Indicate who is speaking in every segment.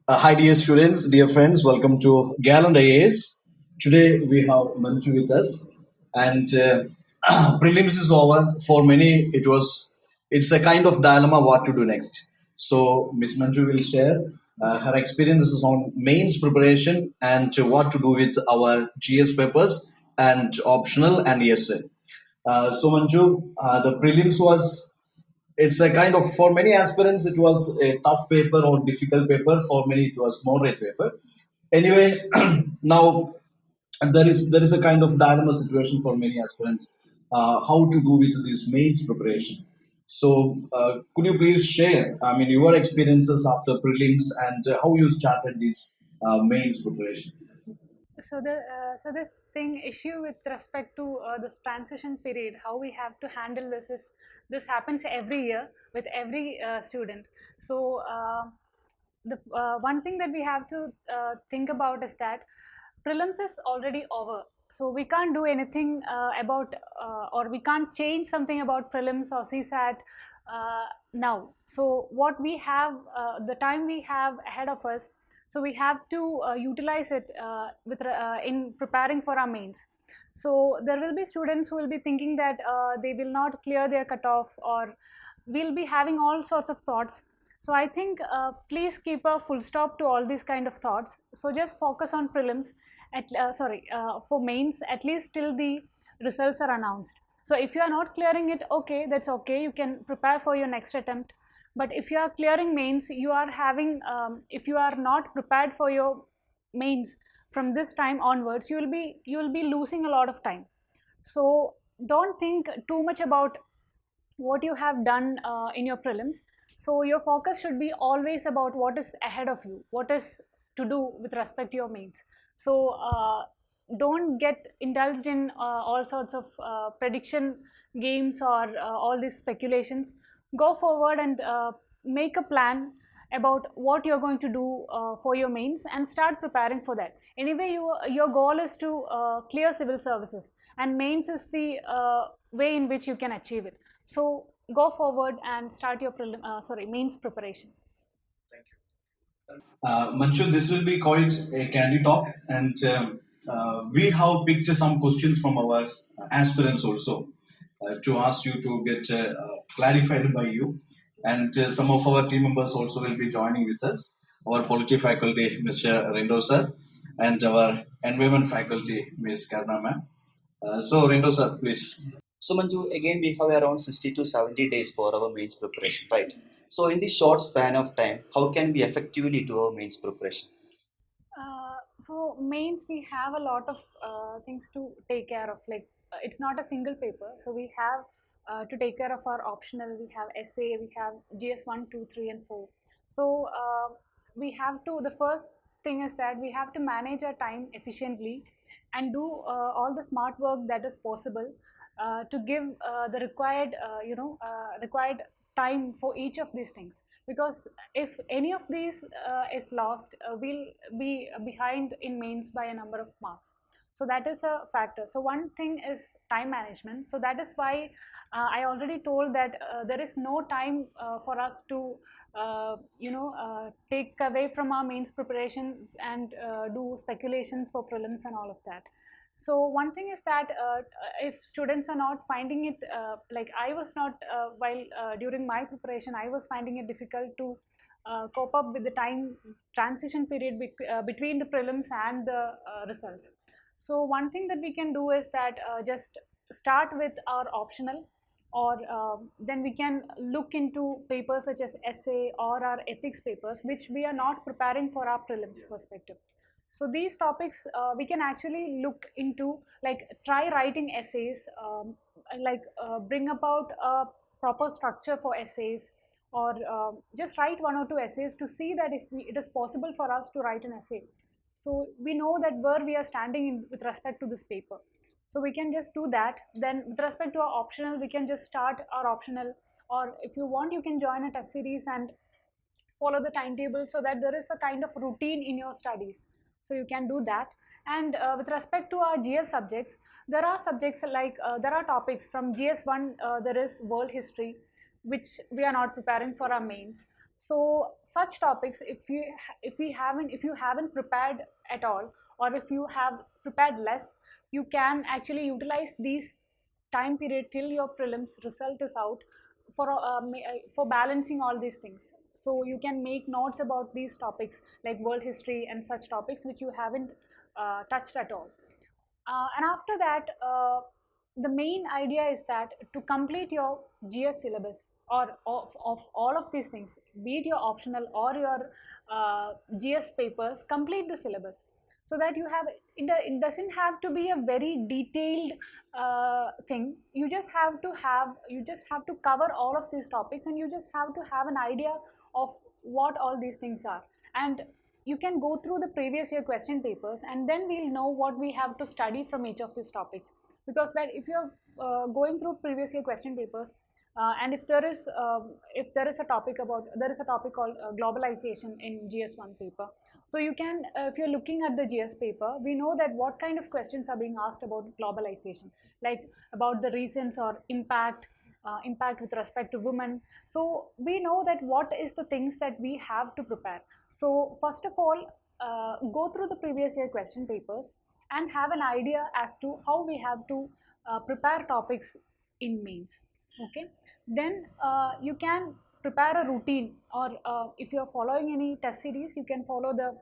Speaker 1: Hi, dear students, dear friends, welcome to Gallant IAS. Today we have Manju with us, and prelims is over. For many, it's a kind of dilemma what to do next. So Miss Manju will share her experiences on mains preparation and what to do with our GS papers and optional and essay. So Manju, the prelims was it's a kind of for many aspirants it was a tough paper or difficult paper. For many it was moderate paper. Anyway, now there is a kind of dilemma situation for many aspirants, how to go with this mains preparation. So could you please share, I mean, your experiences after prelims and how you started this mains preparation?
Speaker 2: So this thing issue with respect to this transition period, how we have to handle this is this happens every year with every student. So the one thing that we have to think about is that prelims is already over. So we can't do anything about or we can't change something about prelims or CSAT now. So what we have, the time we have ahead of us, so we have to utilize it in preparing for our mains. So there will be students who will be thinking that they will not clear their cutoff, or we'll be having all sorts of thoughts. So I think please keep a full stop to all these kind of thoughts. So just focus on prelims for mains, at least till the results are announced. So if you are not clearing it, okay, that's okay, you can prepare for your next attempt. But if you are clearing mains, you are having if you are not prepared for your mains from this time onwards, you will be losing a lot of time. So don't think too much about what you have done in your prelims. So your focus should be always about what is ahead of you, what is to do with respect to your mains. So don't get indulged in all sorts of prediction games or all these speculations. Go forward and make a plan about what you're going to do for your mains and start preparing for that. Anyway, your goal is to clear civil services, and mains is the way in which you can achieve it. So go forward and start your mains preparation.
Speaker 1: Manju, this will be quite a candy talk, and we have picked some questions from our aspirants also to ask you to get clarified by you. And some of our team members also will be joining with us. Our polity faculty, Mr. Rindo sir, and our environment faculty, Ms. Karna ma'am. So, Rindo sir, please.
Speaker 3: So Manju, again we have around 60 to 70 days for our mains preparation, right? So in this short span of time, how can we effectively do our mains preparation?
Speaker 2: For mains, we have a lot of things to take care of. Like it's not a single paper, so we have to take care of our optional. We have essay, we have GS 1, 2, 3, and 4. So we have to. The first thing is that we have to manage our time efficiently and do all the smart work that is possible to give the required time for each of these things. Because if any of these is lost, we'll be behind in mains by a number of marks. So that is a factor. So one thing is time management. So that is why I already told that there is no time for us to take away from our mains preparation and do speculations for prelims and all of that. So one thing is that if students are not finding it, like I was not, while during my preparation, I was finding it difficult to cope up with the time transition period between the prelims and the results. So one thing that we can do is that just start with our optional, or then we can look into papers such as essay or our ethics papers, which we are not preparing for our prelims perspective. So these topics we can actually look into, like try writing essays, bring about a proper structure for essays, or just write 1 or 2 essays to see that if it is possible for us to write an essay. So we know that where we are standing with respect to this paper. So we can just do that. Then with respect to our optional, we can just start our optional, or if you want, you can join a test series and follow the timetable so that there is a kind of routine in your studies. So you can do that. And with respect to our GS subjects, there are subjects like there are topics from GS 1, there is world history, which we are not preparing for our mains. So such topics, if you haven't prepared at all, or if you have prepared less, you can actually utilize these time period till your prelims result is out for balancing all these things. So you can make notes about these topics like world history and such topics which you haven't touched at all. And after that, the main idea is that to complete your GS syllabus, or of all of these things, be it your optional or your GS papers, complete the syllabus so that you have it doesn't have to be a very detailed thing. You just have to cover all of these topics, and you just have to have an idea of what all these things are. And you can go through the previous year question papers, and then we'll know what we have to study from each of these topics. Because that if you're going through previous year question papers, and if there is a topic called globalization in GS1 paper, so you can if you're looking at the GS paper, we know that what kind of questions are being asked about globalization, like about the reasons or impact with respect to women. So we know that what is the things that we have to prepare. So first of all, go through the previous year question papers and have an idea as to how we have to prepare topics in mains. Okay, then you can prepare a routine, or if you're following any test series, you can follow the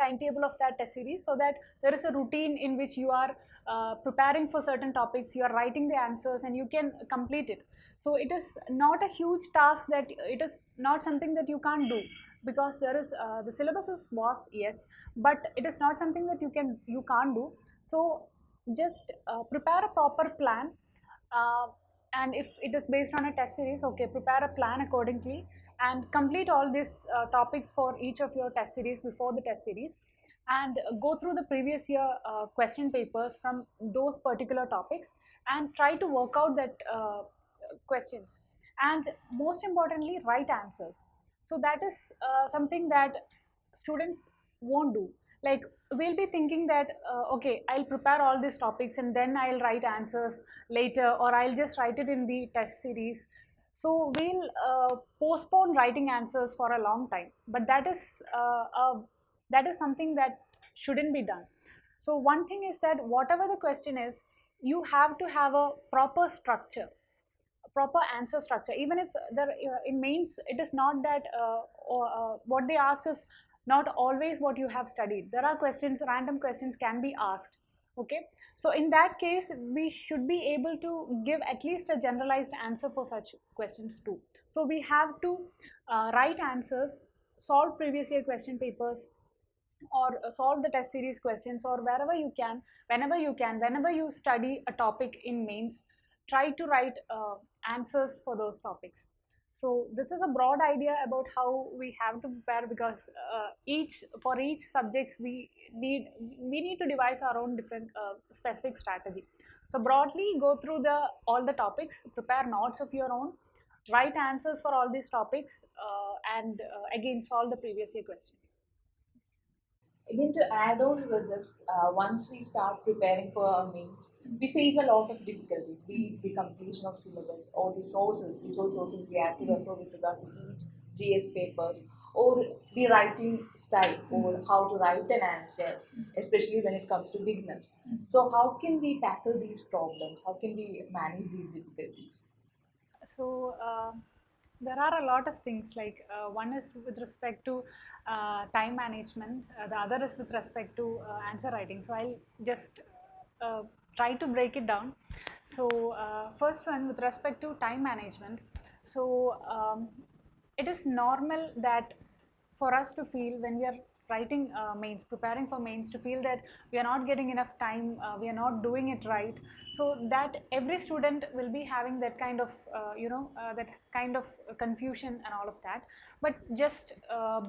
Speaker 2: timetable of that test series, so that there is a routine in which you are preparing for certain topics, you are writing the answers, and you can complete it. So it is not a huge task, that it is not something that you can't do, because there is the syllabus is vast, yes, but it is not something that you can't do. So just prepare a proper plan, uh, and if it is based on a test series, okay, prepare a plan accordingly and complete all these topics for each of your test series before the test series, and go through the previous year question papers from those particular topics, and try to work out that questions, and most importantly, write answers. So that is something that students won't do. Like, we'll be thinking that okay, I'll prepare all these topics and then I'll write answers later, or I'll just write it in the test series. So we'll postpone writing answers for a long time, but that is something that shouldn't be done. So one thing is that whatever the question is, you have to have a proper answer structure. Even if there in mains, it is not that what they ask is not always what you have studied. There are questions, random questions can be asked. Okay, so in that case, we should be able to give at least a generalized answer for such questions too. So we have to write answers, solve previous year question papers, or solve the test series questions, or wherever you can, whenever you study a topic in mains, try to write answers for those topics. So this is a broad idea about how we have to prepare, because each subjects we need to devise our own different specific strategy. So broadly, go through the all the topics, prepare notes of your own, write answers for all these topics, and again solve the previous year questions.
Speaker 4: Again, to add on with this, once we start preparing for our mains, we face a lot of difficulties, be it the completion of syllabus or the sources, which all sources we have to refer with regard to each GS papers, or the writing style, or how to write an answer, especially when it comes to beginners. So, how can we tackle these problems? How can we manage these difficulties?
Speaker 2: So there are a lot of things, like one is with respect to time management, the other is with respect to answer writing. So I'll just uh, try to break it down. So first one, with respect to time management. So it is normal that for us to feel, when we are writing mains, preparing for mains, to feel that we are not getting enough time, we are not doing it right. So that every student will be having that kind of that kind of confusion and all of that. But just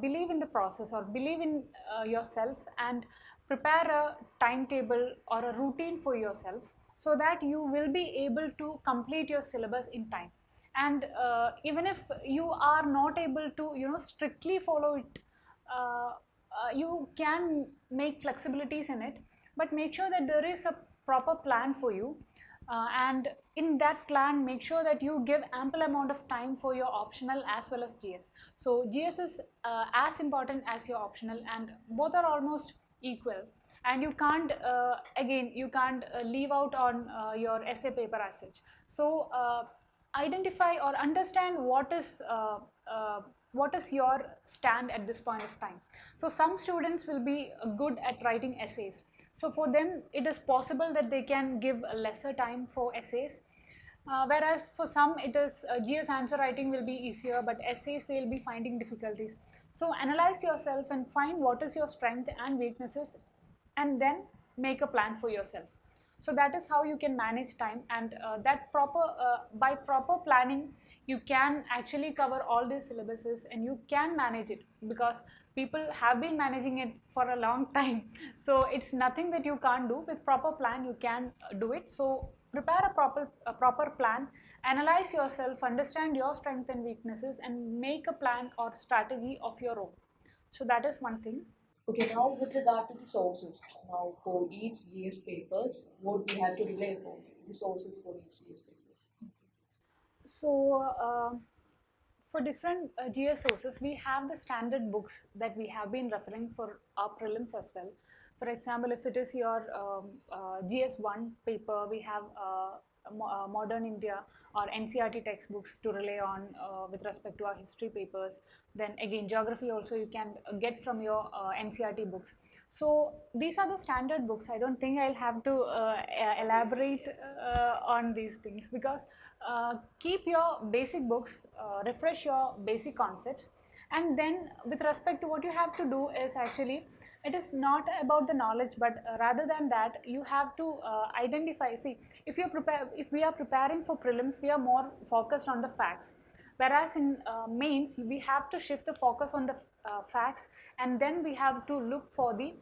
Speaker 2: believe in the process, or believe in yourself, and prepare a timetable or a routine for yourself, so that you will be able to complete your syllabus in time. And even if you are not able to strictly follow it, you can make flexibilities in it, but make sure that there is a proper plan for you. And in that plan, make sure that you give ample amount of time for your optional as well as GS. So GS is as important as your optional, and both are almost equal. And you can't again you can't leave out on your essay paper as such. So identify or understand what is your stand at this point of time. So some students will be good at writing essays, so for them it is possible that they can give a lesser time for essays, whereas for some it is GS answer writing will be easier, but essays they will be finding difficulties. So analyze yourself and find what is your strength and weaknesses, and then make a plan for yourself. So that is how you can manage time, and that proper by proper planning you can actually cover all these syllabuses and you can manage it, because people have been managing it for a long time. So it's nothing that you can't do. With proper plan you can do it. So prepare a proper plan, analyze yourself, understand your strengths and weaknesses, and make a plan or strategy of your own. So that is one thing.
Speaker 4: Okay, now with regard to the sources, now for each GS papers, what we have to rely upon, the sources for each GS papers.
Speaker 2: So for different GS sources, we have the standard books that we have been referring for our prelims as well. For example, if it is your GS1 paper, we have Modern India or NCRT textbooks to rely on with respect to our history papers. Then again, geography also you can get from your NCRT books. So these are the standard books. I don't think I'll have to elaborate on these things, because keep your basic books, refresh your basic concepts, and then with respect to what you have to do is actually, it is not about the knowledge, but rather than that you have to identify. See, if we are preparing for prelims, we are more focused on the facts, whereas in mains we have to shift the focus on the facts, and then we have to look for the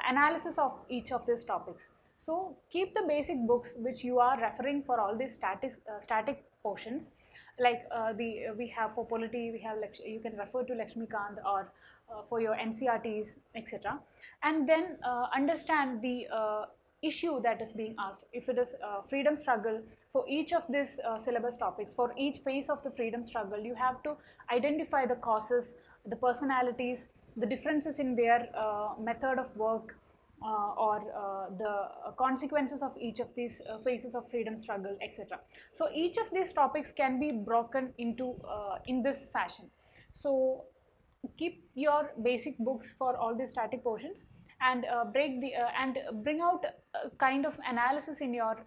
Speaker 2: analysis of each of these topics. So keep the basic books which you are referring for all these static portions, like we have for polity, we have you can refer to Lakshmikant, or for your NCRTs, etc. And then understand the issue that is being asked. If it is freedom struggle, for each of these syllabus topics, for each phase of the freedom struggle, you have to identify the causes, the personalities, the differences in their method of work, or the consequences of each of these phases of freedom struggle, etc. So each of these topics can be broken into in this fashion. So keep your basic books for all the static portions, and and bring out a kind of analysis in your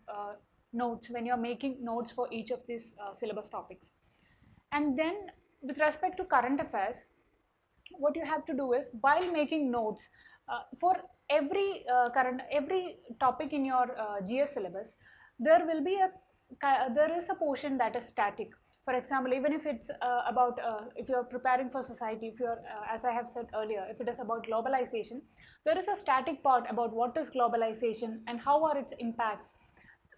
Speaker 2: notes when you're making notes for each of these syllabus topics. And then with respect to current affairs, what you have to do is, while making notes for every topic in your GS syllabus, there will be a there is a portion that is static. For example, even if it's about if you're preparing for society, if you're as I have said earlier, if it is about globalization, there is a static part about what is globalization and how are its impacts.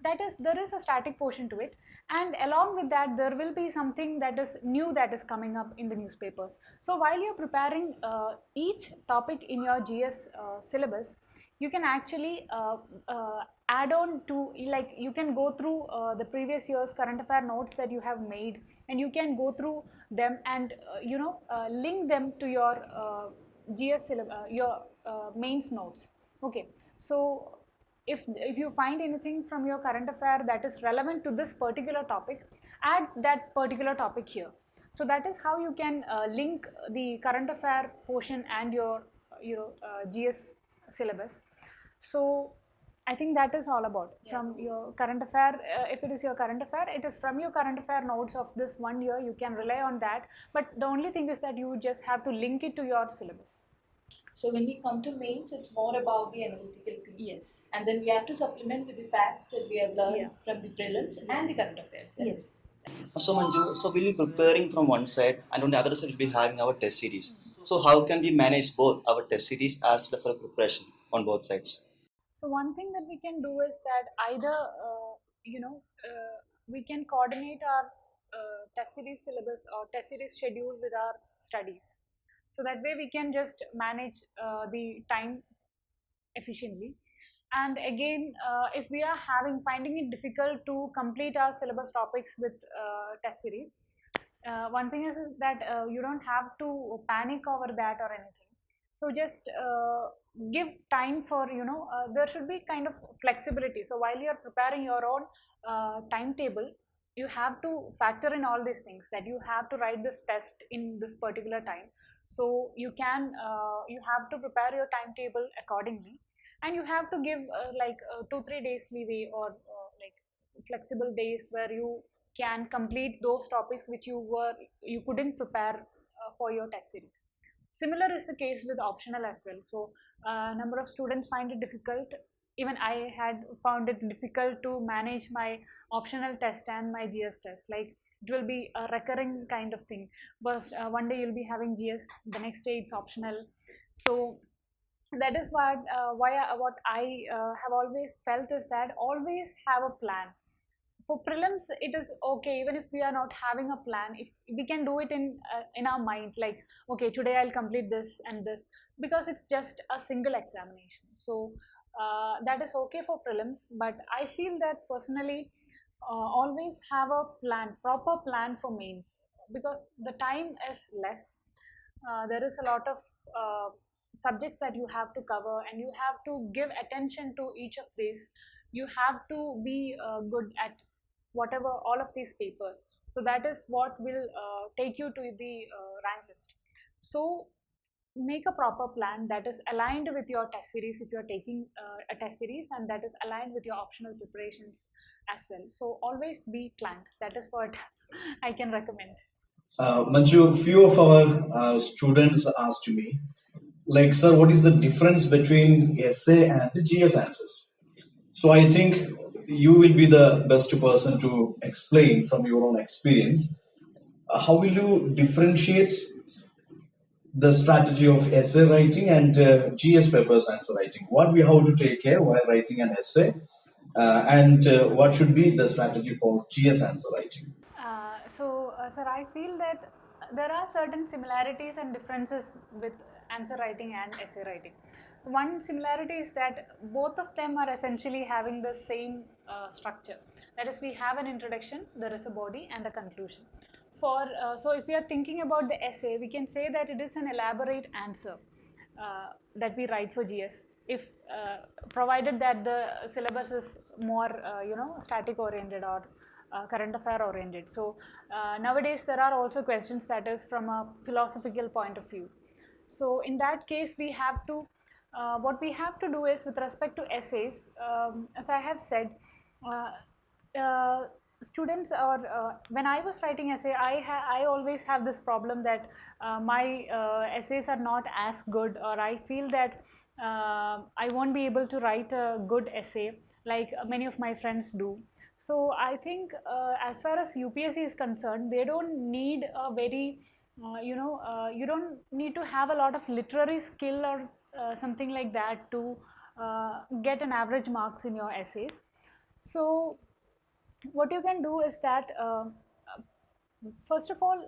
Speaker 2: That is, there is a static portion to it, and along with that there will be something that is new that is coming up in the newspapers. So while you're preparing each topic in your GS syllabus, you can actually add on to, like, you can go through the previous year's current affair notes that you have made, and you can go through them and link them to your GS syllabus, your mains notes. Okay, so if you find anything from your current affair that is relevant to this particular topic, add that particular topic here. So that is how you can link the current affair portion and your GS syllabus. So I think that is all about. Yes. From your current affair, if it is your current affair, it is from your current affair notes of this one year, you can rely on that, but the only thing is that you just have to link it to your syllabus.
Speaker 4: So when we come to mains, it's more about the analytical thinking.
Speaker 2: Yes.
Speaker 4: And then we have to supplement with the facts that we have learned from the prelims and the current affairs.
Speaker 2: Yes.
Speaker 3: So Manju, so we'll be preparing from one side, and on the other side we'll be having our test series. So how can we manage both our test series as well as our preparation on both sides?
Speaker 2: So one thing that we can do is that either we can coordinate our test series syllabus or test series schedule with our studies. So that way we can just manage the time efficiently. And again, if we are finding it difficult to complete our syllabus topics with test series, one thing is that you don't have to panic over that or anything. So just give time for, there should be kind of flexibility. So while you're preparing your own timetable, you have to factor in all these things, that you have to write this test in this particular time. So you have to prepare your timetable accordingly, and you have to give 2-3 days leeway, or like flexible days where you can complete those topics which you couldn't prepare for your test series. Similar is the case with optional as well. So a number of students find it difficult. Even I had found it difficult to manage my optional test and my GS test. Like, it will be a recurring kind of thing, but one day you'll be having GS, the next day it's optional. So that is what I have always felt, is that always have a plan. For prelims, it is okay even if we are not having a plan, if we can do it in our mind, like, okay, today I'll complete this and this, because it's just a single examination. So that is okay for prelims, but I feel that personally, always have a plan, proper plan for mains, because the time is less. There is a lot of subjects that you have to cover, and you have to give attention to each of these. You have to be good at whatever all of these papers. So that is what will take you to the rank list. So make a proper plan that is aligned with your test series, if you are taking a test series, and that is aligned with your optional preparations as well. So always be planned. That is what I can recommend.
Speaker 1: Manju, few of our students asked me, like, sir, what is the difference between essay and the GS answers? So I think you will be the best person to explain from your own experience. How will you differentiate the strategy of essay writing and GS papers answer writing? What we have to take care while writing an essay, and what should be the strategy for GS answer writing?
Speaker 2: Sir, I feel that there are certain similarities and differences with answer writing and essay writing. One similarity is that both of them are essentially having the same structure. That is, we have an introduction, there is a body, and a conclusion. So if we are thinking about the essay, we can say that it is an elaborate answer that we write for GS, if provided that the syllabus is more static oriented or current affair oriented. So nowadays there are also questions that is from a philosophical point of view. So in that case, we have to what we have to do is, with respect to essays, as I have said, students, or when I was writing essay, I always have this problem that my essays are not as good, or I feel that I won't be able to write a good essay like many of my friends do. So I think as far as UPSC is concerned, they don't need a very you don't need to have a lot of literary skill or something like that to get an average marks in your essays. So what you can do is that first of all,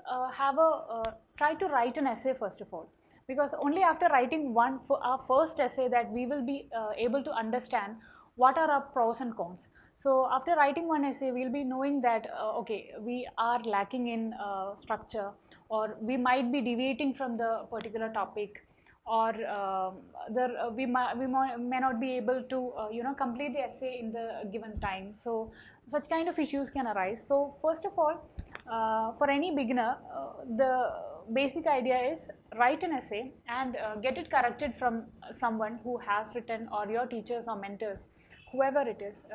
Speaker 2: try to write an essay first of all, because only after writing our first essay that we will be able to understand what are our pros and cons. So after writing one essay, we'll be knowing that okay, we are lacking in structure, or we might be deviating from the particular topic, or we may not be able to complete the essay in the given time. So such kind of issues can arise. So first of all, for any beginner, the basic idea is write an essay and get it corrected from someone who has written, or your teachers or mentors, whoever it is.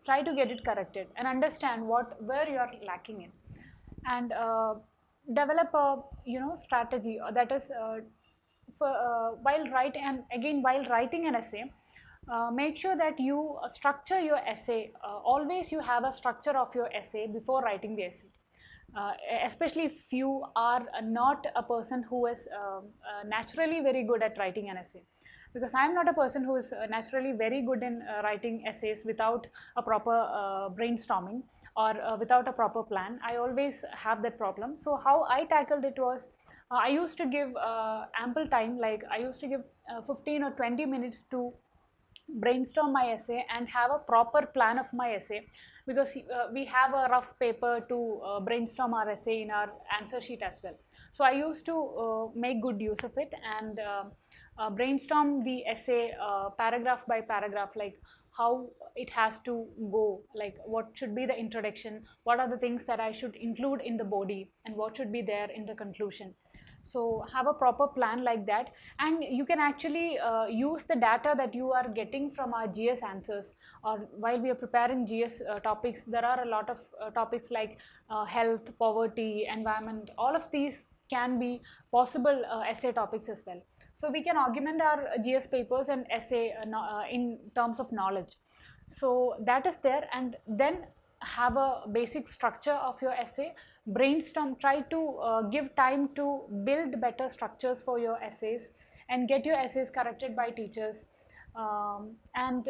Speaker 2: Try to get it corrected and understand where you are lacking in, and develop a strategy, that is while writing an essay, make sure that you structure your essay. Always you have a structure of your essay before writing the essay. Especially if you are not a person who is naturally very good at writing an essay, because I am not a person who is naturally very good in writing essays without a proper brainstorming, or without a proper plan. I always have that problem. So how I tackled it was, I used to give ample time, like I used to give 15 or 20 minutes to brainstorm my essay and have a proper plan of my essay, because we have a rough paper to brainstorm our essay in our answer sheet as well. So I used to make good use of it and brainstorm the essay paragraph by paragraph, like how it has to go, like what should be the introduction, what are the things that I should include in the body, and what should be there in the conclusion. So have a proper plan like that, and you can actually use the data that you are getting from our GS answers. Or while we are preparing GS topics, there are a lot of topics like health, poverty, environment. All of these can be possible essay topics as well. So we can augment our GS papers and essay in terms of knowledge. So that is there, and then have a basic structure of your essay. Brainstorm, try to give time to build better structures for your essays and get your essays corrected by teachers, and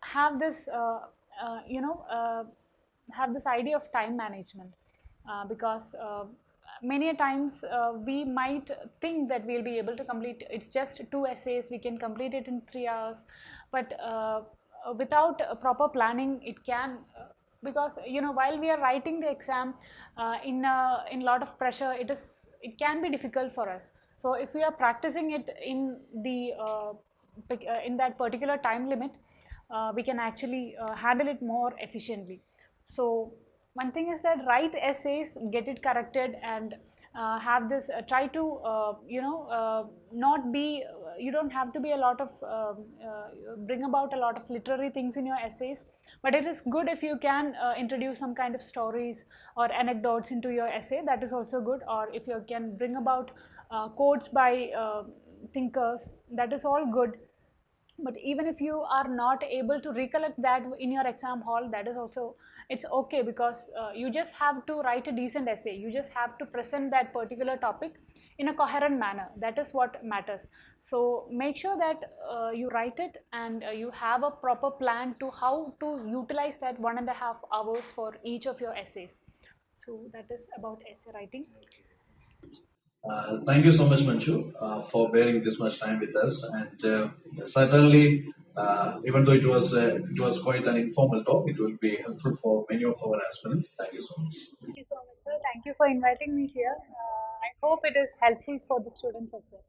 Speaker 2: have this you know have this idea of time management, because many times we might think that we'll be able to complete, it's just 2 essays, we can complete it in 3 hours, but without proper planning it can, because while we are writing the exam in a lot of pressure, it can be difficult for us. So if we are practicing it in that particular time limit, we can actually handle it more efficiently. So one thing is that write essays, get it corrected, and have this try to not be you don't have to be a lot of bring about a lot of literary things in your essays, but it is good if you can introduce some kind of stories or anecdotes into your essay. That is also good. Or if you can bring about quotes by thinkers, that is all good. But even if you are not able to recollect that in your exam hall, that is also, it's okay, because you just have to write a decent essay, you just have to present that particular topic in a coherent manner. That is what matters. So make sure that you write it, and you have a proper plan to how to utilize that 1.5 hours for each of your essays. So that is about essay writing.
Speaker 1: Thank you so much, Manju, for bearing this much time with us. And certainly, even though it was quite an informal talk, it will be helpful for many of our aspirants. Thank you so much.
Speaker 2: Thank you so much, sir. Thank you for inviting me here. I hope it is helpful for the students as well.